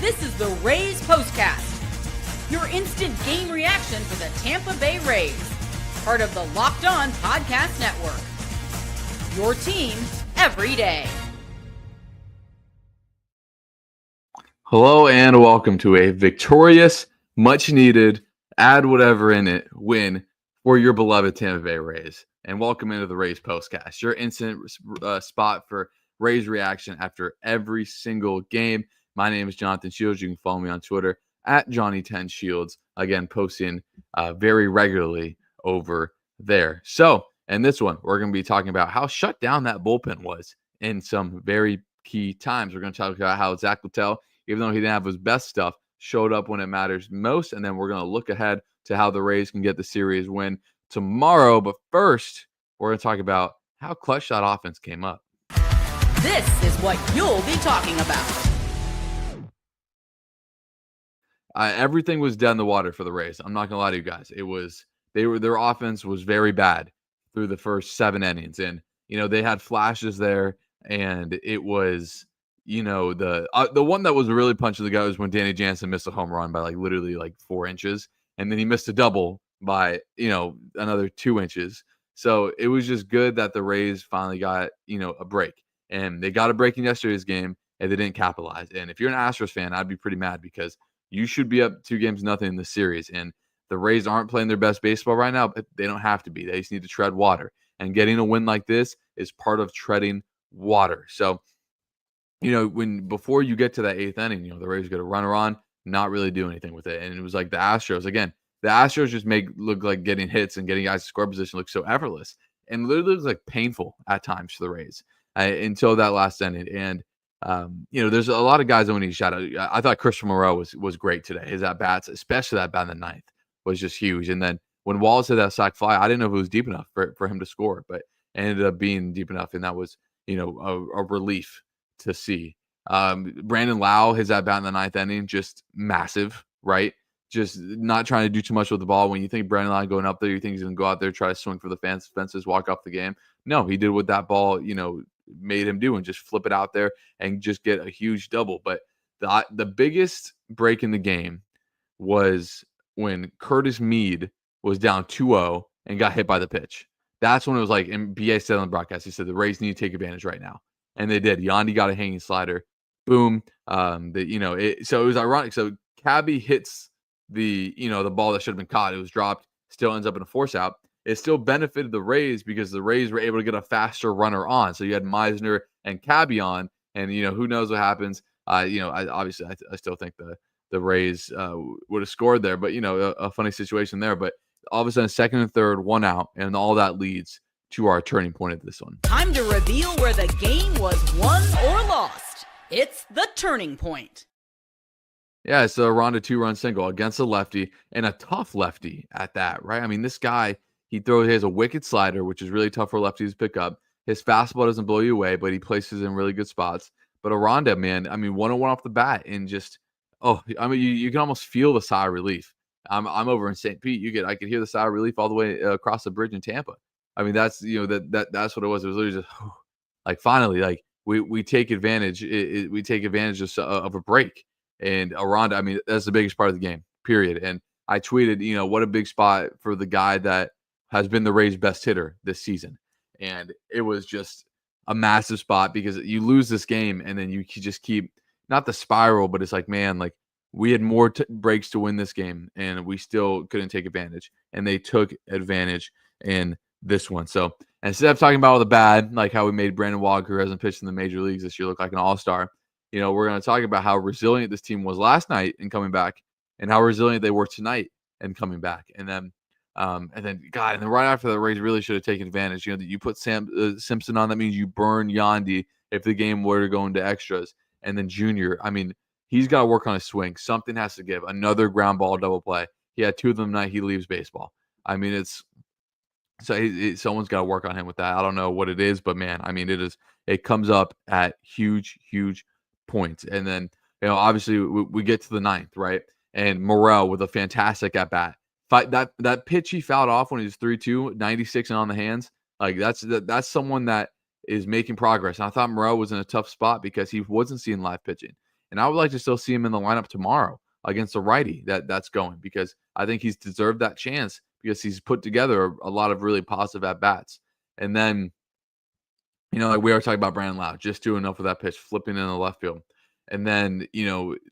This is the Rays POSTCAST, your instant game reaction for the Tampa Bay Rays, part of the Locked On Podcast Network. Your team every day. Hello and welcome to a victorious, much-needed, add whatever in it, win for your beloved Tampa Bay Rays. And welcome into the Rays POSTCAST, your instant spot for Rays reaction after every single game. My name is Jonathan Shields. You can follow me on Twitter at Johnny10Shields. Again, posting very regularly over there. So, in this one, we're going to be talking about how shut down that bullpen was in some very key times. We're going to talk about how Zack Latell, even though he didn't have his best stuff, showed up when it matters most. And then we're going to look ahead to how the Rays can get the series win tomorrow. But first, we're going to talk about how clutch that offense came up. This is what you'll be talking about. Everything was dead in the water for the Rays. I'm not going to lie to you guys. Their offense was very bad through the first 7 innings. And, they had flashes there. And it was, the one that was really punching the gut was when Danny Jansen missed a home run by literally 4 inches. And then he missed a double by, another 2 inches. So it was just good that the Rays finally got, a break. And they got a break in yesterday's game, and they didn't capitalize. And if you're an Astros fan, I'd be pretty mad because you should be up 2-0 in the series. And the Rays aren't playing their best baseball right now, but they don't have to be. They just need to tread water. And getting a win like this is part of treading water. So, before you get to that 8th inning, the Rays get a runner on, not really do anything with it. And it was like the Astros, again, the Astros just look like getting hits and getting guys to score position look so effortless. And literally looks like painful at times for the Rays until that last inning. And, there's a lot of guys that we need to shout out. I thought Christian Moreau was great today. His at-bats, especially that bat in the 9th, was just huge. And then when Wallace hit that sac fly, I didn't know if it was deep enough for him to score, but it ended up being deep enough. And that was, a relief to see. Brandon Lau, his at-bat in the 9th inning, just massive, right? Just not trying to do too much with the ball. When you think Brandon Lau going up there, you think he's going to go out there, try to swing for the fences, walk off the game. No, he did what that ball, made him do and just flip it out there and just get a huge double. But the biggest break in the game was when Curtis Mead was down 2-0 and got hit by the pitch. That's when it was like, and BA said on the broadcast, he said the Rays need to take advantage right now. And they did. Yandy got a hanging slider. Boom. So it was ironic. So Cabby hits the ball that should have been caught. It was dropped, still ends up in a force out. It still benefited the Rays because the Rays were able to get a faster runner on. So you had Meisner and Cabby on, and who knows what happens. I still think the Rays would have scored there, but a funny situation there. But all of a sudden, 2nd and 3rd, 1 out, and all that leads to our turning point of this one. Time to reveal where the game was won or lost. It's the turning point. Yeah, it's a Aranda 2-run single against a lefty, and a tough lefty at that, right? I mean, this guy, he has a wicked slider, which is really tough for lefties to pick up. His fastball doesn't blow you away, but he places in really good spots. But Aranda, man, 101 off the bat, and just, you can almost feel the sigh of relief. I'm over in St. Pete. I could hear the sigh of relief all the way across the bridge in Tampa. I mean, that's that's what it was. It was literally just finally, we take advantage. We take advantage of a break. And Aranda, that's the biggest part of the game, period. And I tweeted, what a big spot for the guy that has been the Rays' best hitter this season. And it was just a massive spot because you lose this game and then you just keep, not the spiral, but it's like, man, we had more breaks to win this game and we still couldn't take advantage. And they took advantage in this one. So instead of talking about all the bad, like how we made Brandon Walker, who hasn't pitched in the major leagues this year, look like an all-star, we're going to talk about how resilient this team was last night in coming back and how resilient they were tonight and coming back. And then right after the Rays really should have taken advantage. That you put Simpson on, that means you burn Yandy if the game were to go into extras. And then Junior, he's got to work on his swing. Something has to give. Another ground ball double play. He had 2 of them tonight. He leaves baseball. Someone's got to work on him with that. I don't know what it is, but man, it comes up at huge points. And then, obviously we get to the 9th, right? And Morel with a fantastic at bat. That pitch he fouled off when he was 3-2, 96 and on the hands. That's someone that is making progress. And I thought Morel was in a tough spot because he wasn't seeing live pitching. And I would like to still see him in the lineup tomorrow against a righty that's going, because I think he's deserved that chance because he's put together a lot of really positive at-bats. And then, like we were talking about Brandon Lau, just doing enough with that pitch, flipping in the left field. And then,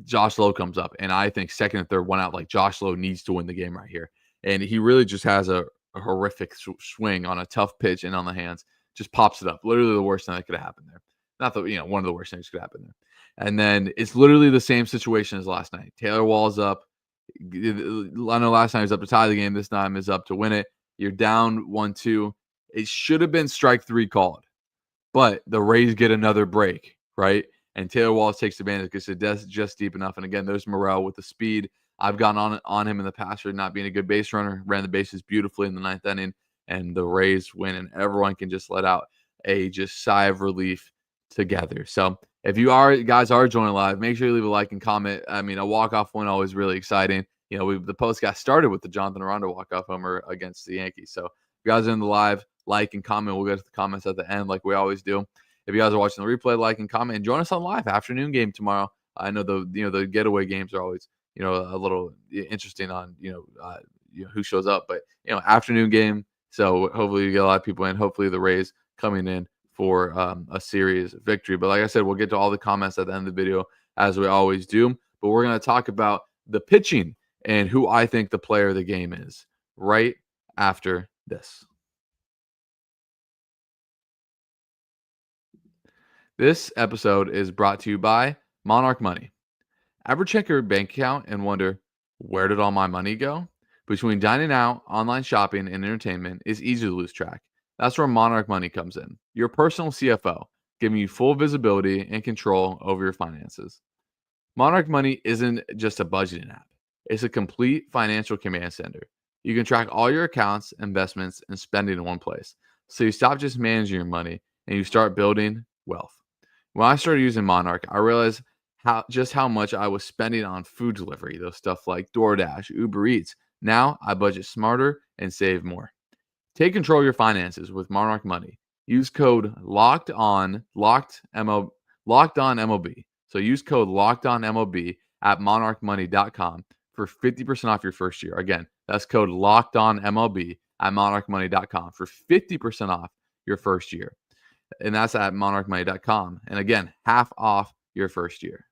Josh Lowe comes up, and I think second and third, one out, like Josh Lowe needs to win the game right here. And he really just has a horrific swing on a tough pitch and on the hands, just pops it up. Literally the worst thing that could have happened there. Not the, one of the worst things could happen there. And then it's literally the same situation as last night. Taylor Wall's up. I know last time he was up to tie the game. This time is up to win it. You're down 1-2. It should have been strike 3 called, but the Rays get another break, right? And Taylor Walls takes advantage because it's just deep enough. And again, there's Morel with the speed. I've gone on him in the past for not being a good base runner. Ran the bases beautifully in the 9th inning, and the Rays win, and everyone can just let out a just sigh of relief together. So if you guys are joining live, make sure you leave a like and comment. I mean, a walk-off win always really exciting. The postcast started with the Jonathan Aranda walk-off homer against the Yankees. So if you guys are in the live, like and comment. We'll get to the comments at the end like we always do. If you guys are watching the replay, like and comment, and join us on live afternoon game tomorrow. I know the getaway games are always a little interesting on who shows up, but afternoon game. So hopefully you get a lot of people in. Hopefully the Rays coming in for a series victory. But like I said, we'll get to all the comments at the end of the video as we always do. But we're going to talk about the pitching and who I think the player of the game is right after this. This episode is brought to you by Monarch Money. Ever check your bank account and wonder, where did all my money go? Between dining out, online shopping, and entertainment, it's easy to lose track. That's where Monarch Money comes in. Your personal CFO, giving you full visibility and control over your finances. Monarch Money isn't just a budgeting app. It's a complete financial command center. You can track all your accounts, investments, and spending in one place. So you stop just managing your money and you start building wealth. When I started using Monarch, I realized how much I was spending on food delivery, those stuff like DoorDash, Uber Eats. Now I budget smarter and save more. Take control of your finances with Monarch Money. Use code LOCKEDONMLB. So use code LOCKEDONMLB at monarchmoney.com for 50% off your first year. Again, that's code LOCKEDONMLB at monarchmoney.com for 50% off your first year. And that's at monarchmoney.com. And again, half off your first year.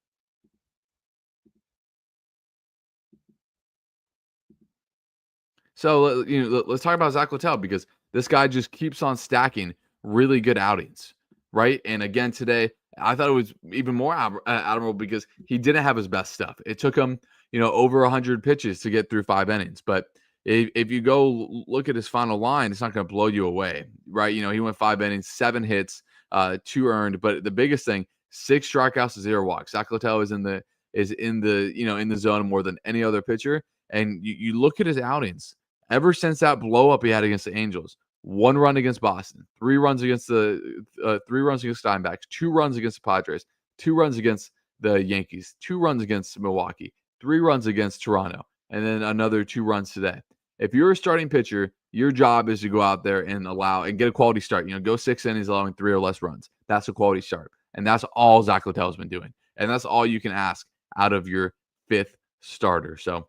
So, let's talk about Zack Latell, because this guy just keeps on stacking really good outings, right? And again, today, I thought it was even more admirable because he didn't have his best stuff. It took him, over 100 pitches to get through 5 innings. But if you go look at his final line, it's not going to blow you away, right? He went 5 innings, 7 hits, 2 earned. But the biggest thing, 6 strikeouts, 0 walks. Zack Latell is in the zone more than any other pitcher. And you look at his outings. Ever since that blow up he had against the Angels, 1 run against Boston, 3 runs against the 3 runs against Diamondbacks, 2 runs against the Padres, 2 runs against the Yankees, 2 runs against Milwaukee, 3 runs against Toronto, and then another 2 runs today. If you're a starting pitcher, your job is to go out there and get a quality start. Go 6 innings, allowing 3 or less runs. That's a quality start. And that's all Zack Latell has been doing. And that's all you can ask out of your 5th starter. So,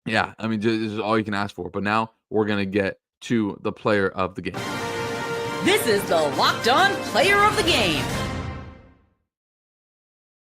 yeah, I mean, this is all you can ask for. But now we're going to get to the player of the game. This is the Locked On Player of the Game.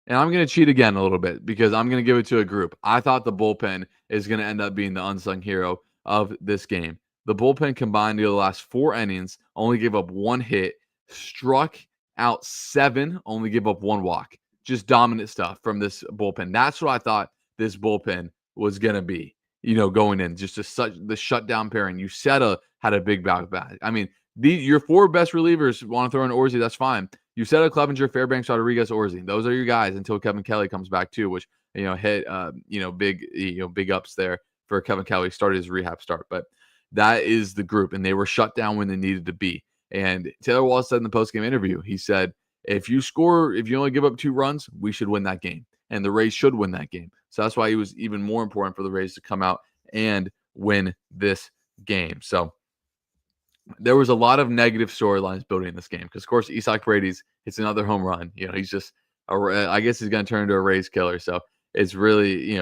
And I'm going to cheat again a little bit because I'm going to give it to a group. I thought the bullpen is going to end up being the unsung hero of this game. The bullpen combined the last 4 innings, only gave up 1 hit, struck out 7, only gave up 1 walk. Just dominant stuff from this bullpen. That's what I thought this bullpen was going to be, going in. Just the shutdown pairing. Uceta had a big bout bat. I mean, your 4 best relievers want to throw in Orsi, that's fine. Uceta, Clevenger, Fairbanks, Rodriguez, Orsi. Those are your guys until Kevin Kelly comes back too, which hit big ups there for Kevin Kelly. Started his rehab start, but that is the group, and they were shut down when they needed to be. And Taylor Wallace said in the postgame interview, he said, if you only give up 2 runs, we should win that game, and the Rays should win that game. So that's why it was even more important for the Rays to come out and win this game. So there was a lot of negative storylines building in this game because, of course, Isaac Brady's hits another home run. He's just I guess he's going to turn into a Rays killer. So it's really,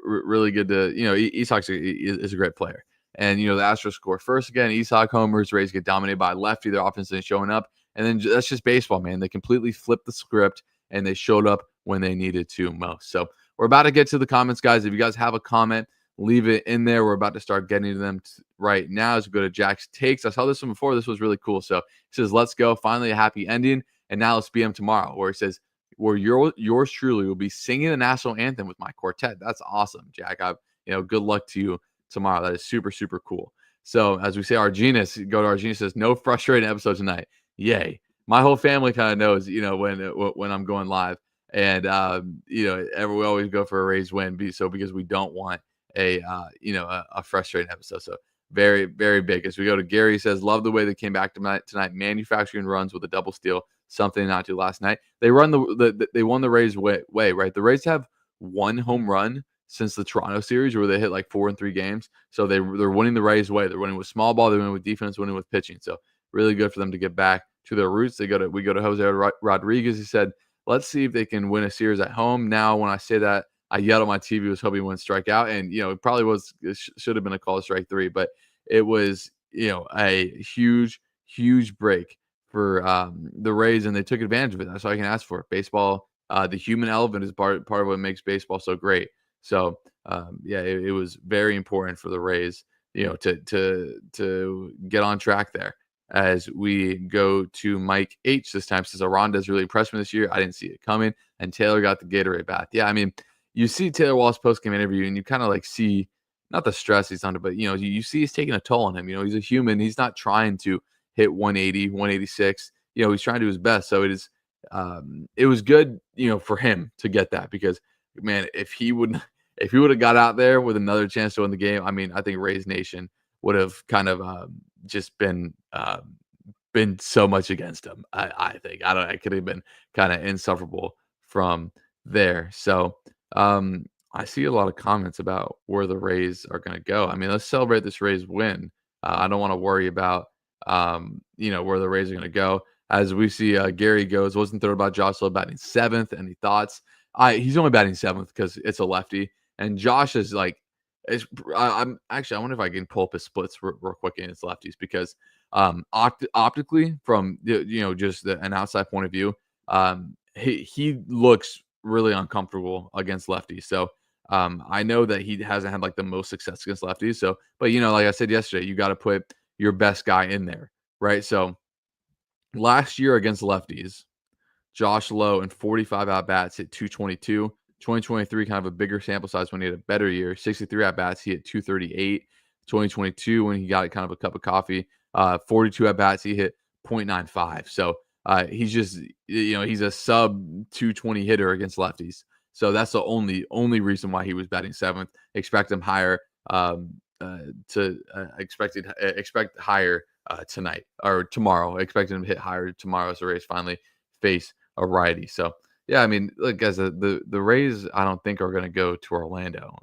really good to, Isaac is a great player. And, the Astros score first again. Isaac homers, Rays get dominated by lefty. Their offense isn't showing up. And then that's just baseball, man. They completely flipped the script and they showed up when they needed to most. So we're about to get to the comments, guys. If you guys have a comment, leave it in there. We're about to start getting to them right now as we go to Jack's takes. I saw this one before. This was really cool. So he says, let's go. Finally a happy ending. And now let's beat him tomorrow. Where he says, where yours truly will be singing the national anthem with my quartet. That's awesome, Jack. Good luck to you tomorrow. That is super, super cool. So as we say, Arginus, go to Arginus, says, no frustrating episode tonight. Yay. My whole family kind of knows, when I'm going live. And, we always go for a Rays win. Because we don't want a frustrating episode. So very, very big. As we go to Gary, says, love the way they came back tonight, manufacturing runs with a double steal, something not to last night. They won the Rays way, right? The Rays have one home run since the Toronto series where they hit like 4 in 3 games. So they're winning the Rays way. They're winning with small ball. They're winning with defense, winning with pitching. So really good for them to get back to their roots. We go to Jose Rodriguez. He said, let's see if they can win a series at home. Now, when I say that, I yelled at my TV, was hoping he wouldn't strike out. And, it should have been a call to strike 3, but it was, a huge, huge break for the Rays, and they took advantage of it. That's all I can ask for. Baseball, the human element is part of what makes baseball so great. So, it was very important for the Rays, to get on track there. As we go to Mike H this time, says Aranda has really impressed me this year. I didn't see it coming, and Taylor got the Gatorade bath. Yeah, I mean, you see Taylor Walsh post-game interview, and you kind of like see not the stress he's under, but you see he's taking a toll on him. He's a human. He's not trying to hit 180, 186. He's trying to do his best. So it was good, for him to get that, because man, if he would have got out there with another chance to win the game, I mean, I think Rays Nation would have kind of just been so much against him. I think it could have been kind of insufferable from there. So I see a lot of comments about where the Rays are going to go. I mean, let's celebrate this Rays win. I don't want to worry about where the Rays are going to go. As we see, Gary goes, wasn't thrilled about Josh Lowe batting 7th. Any thoughts? He's only batting 7th because it's a lefty, and Josh is like, I wonder if I can pull up his splits real quick in his lefties, because optically, from just an outside point of view, he looks really uncomfortable against lefties. So I know that he hasn't had like the most success against lefties. So, but like I said yesterday, you got to put your best guy in there, right? So last year against lefties, Josh Lowe in 45 at-bats hit 222. 2023, kind of a bigger sample size when he had a better year. 63 at-bats, he hit 238. 2022, when he got kind of a cup of coffee, 42 at-bats, he hit 0.95. So he's just, he's a sub 220 hitter against lefties. So that's the only reason why he was batting 7th. Expect him higher expect higher tonight or tomorrow. Expect him to hit higher tomorrow as the Rays finally face a righty. So yeah, I mean, look, guys, the Rays, I don't think are going to go to Orlando.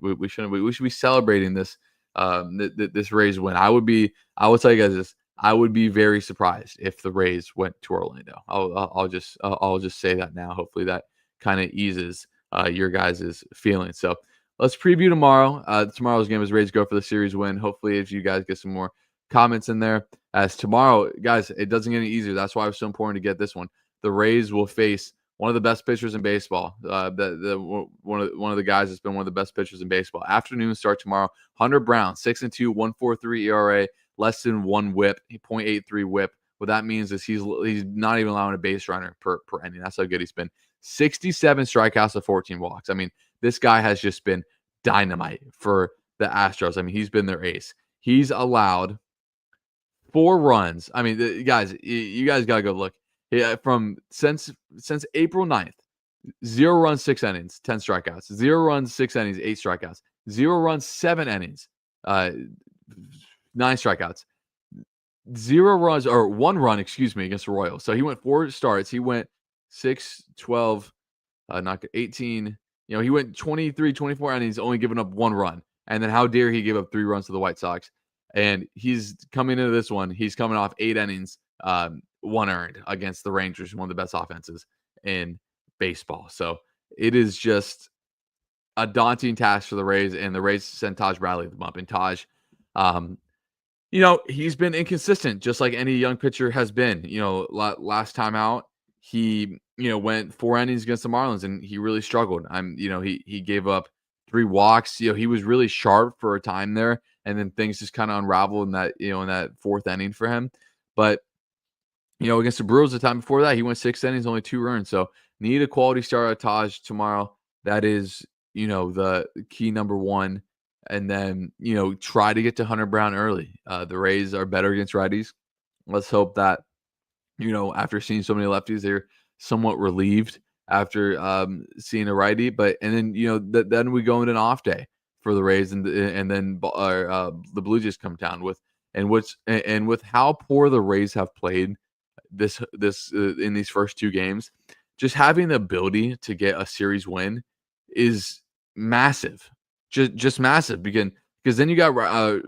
We shouldn't. We should be celebrating this this Rays win. I will tell you guys this. I would be very surprised if the Rays went to Orlando. I'll just say that now. Hopefully that kind of eases your guys' feelings. So let's preview tomorrow. Tomorrow's game is Rays go for the series win. Hopefully, if you guys get some more comments in there, as tomorrow, guys, it doesn't get any easier. That's why it was so important to get this one. The Rays will face one of the best pitchers in baseball. One of the guys that's been one of the best pitchers in baseball. Afternoon start tomorrow. Hunter Brown, 6-2, 1.43 ERA, less than 1 WHIP, 0.83 WHIP. What that means is he's not even allowing a base runner per inning. That's how good he's been. 67 strikeouts to 14 walks. I mean, this guy has just been dynamite for the Astros. I mean, he's been their ace. He's allowed 4 runs. I mean, guys, you guys got to go look. Yeah, since April 9th, 0 runs, 6 innings, 10 strikeouts. 0 runs, 6 innings, 8 strikeouts. 0 runs, 7 innings, 9 strikeouts. 0 runs, or 1 run, against the Royals. So he went 4 starts. He went 6, 12, 18. He went 23, 24 innings, only giving up 1 run. And then how dare he give up 3 runs to the White Sox? And he's coming into this one. He's coming off 8 innings, 1 earned against the Rangers, one of the best offenses in baseball. So it is just a daunting task for the Rays, and the Rays sent Taj Bradley the bump. And Taj, um, he's been inconsistent, just like any young pitcher has been. Last time out, he went 4 innings against the Marlins, and he really struggled. He gave up 3 walks. He was really sharp for a time there, and then things just kind of unraveled in that 4th inning for him. But against the Brewers the time before that, he went 6 innings, only 2 runs. So need a quality start at Taj tomorrow. That is, the key number 1. And then, try to get to Hunter Brown early. The Rays are better against righties. Let's hope that, after seeing so many lefties, they're somewhat relieved after seeing a righty. But and then, then we go into an off day for the Rays, and then the Blue Jays come down with with how poor the Rays have played this in these first 2 games, just having the ability to get a series win is massive. Just massive, because then you got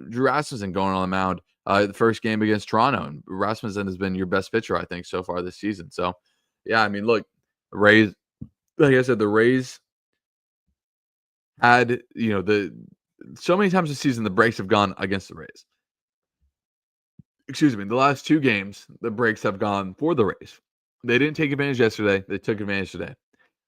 Drew Rasmussen going on the mound the first game against Toronto, and Rasmussen has been your best pitcher, I think, so far this season. So, yeah, I mean, look, Rays, like I said, the Rays had, so many times this season the breaks have gone against the Rays. Excuse me, the last 2 games, the breaks have gone for the Rays. They didn't take advantage yesterday. They took advantage today.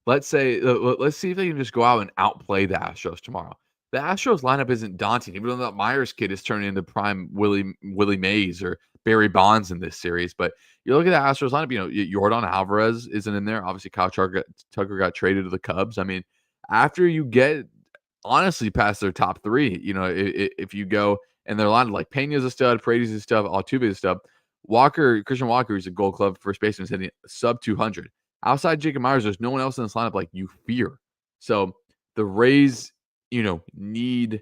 Let's see if they can just go out and outplay the Astros tomorrow. The Astros lineup isn't daunting, even though that Myers kid is turning into prime Willie Mays or Barry Bonds in this series. But you look at the Astros lineup, Yordan Alvarez isn't in there. Obviously, Kyle Tucker got traded to the Cubs. I mean, after you get honestly past their top 3, if you go and their lineup, like Pena's a stud, Paredes is a stud, Altuve's a stud, Christian Walker is a Gold Glove first baseman, hitting sub 200. Outside Jacob Myers, there's no one else in this lineup like you fear. So the Rays, need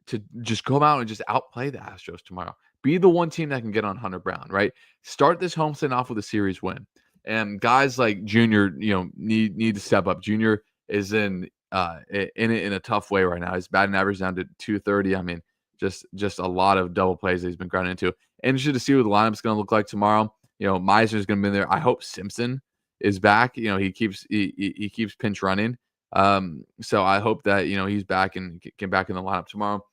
to just come out and just outplay the Astros tomorrow. Be the one team that can get on Hunter Brown, right? Start this homestand off with a series win. And guys like Junior, need to step up. Junior is in it in a tough way right now. His batting average down to 230. I mean, just a lot of double plays that he's been grinding into. Interested to see what the lineup's going to look like tomorrow. Meisner's going to be in there. I hope Simpson is back. He keeps pinch running. So I hope that, he's back and get back in the lineup tomorrow.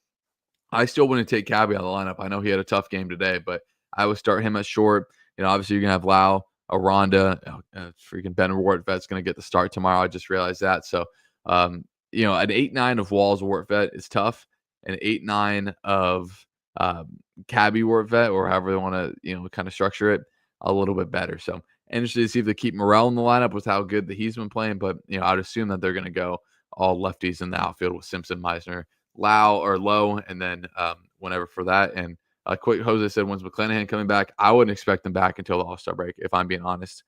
I still wouldn't take Cabby out of the lineup. I know he had a tough game today, but I would start him at short. Obviously you're going to have Lau, Aranda, freaking Ben Wartvett's going to get the start tomorrow. I just realized that. So, an 8-9 of Walls Wartvet is tough. An 8-9 of Cabby Wartvet, or however they want to, kind of structure it, a little bit better. So interested to see if they keep Morel in the lineup with how good that he's been playing. But, I'd assume that they're going to go all lefties in the outfield with Simpson, Meisner, Lowe, and then whenever for that. And quick, Jose said, when's McClanahan coming back? I wouldn't expect him back until the All-Star break, if I'm being honest.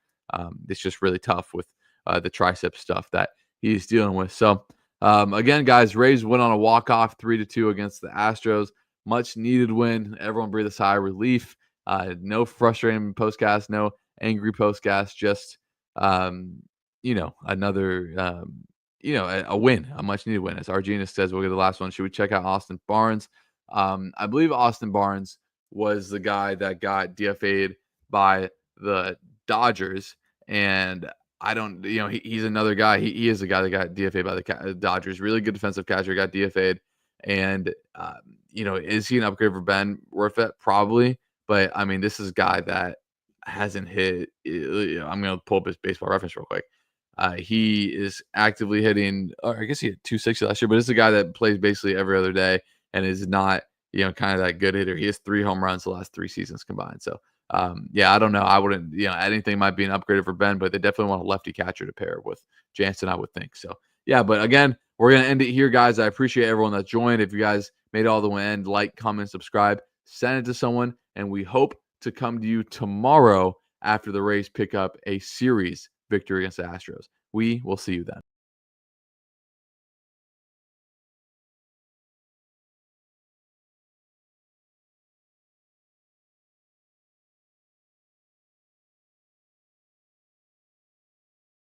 It's just really tough with the tricep stuff that he's dealing with. So, again, guys, Rays went on a walk-off 3-2 against the Astros. Much needed win. Everyone breathed a sigh of relief. No frustrating postcast, no angry postcast, just another a win, a much needed win. As Arginus says, we'll get the last one. Should we check out Austin Barnes? I believe Austin Barnes was the guy that got DFA'd by the Dodgers, and I don't, he's another guy. He is the guy that got DFA'd by the Dodgers. Really good defensive catcher, got DFA'd, and is he an upgrade for Ben Wartvet? Probably, but I mean, this is a guy that hasn't hit. I'm going to pull up his baseball reference real quick. He is actively hitting, or I guess he hit 260 last year, but it's a guy that plays basically every other day and is not, kind of that good hitter. He has 3 home runs the last 3 seasons combined. So, I don't know. I wouldn't, anything might be an upgrade for Ben, but they definitely want a lefty catcher to pair with Jansen, I would think. So, yeah, but again, we're going to end it here, guys. I appreciate everyone that joined. If you guys made it all the way in, like, comment, subscribe, send it to someone, and we hope to come to you tomorrow after the Rays pick up a series victory against the Astros. We will see you then.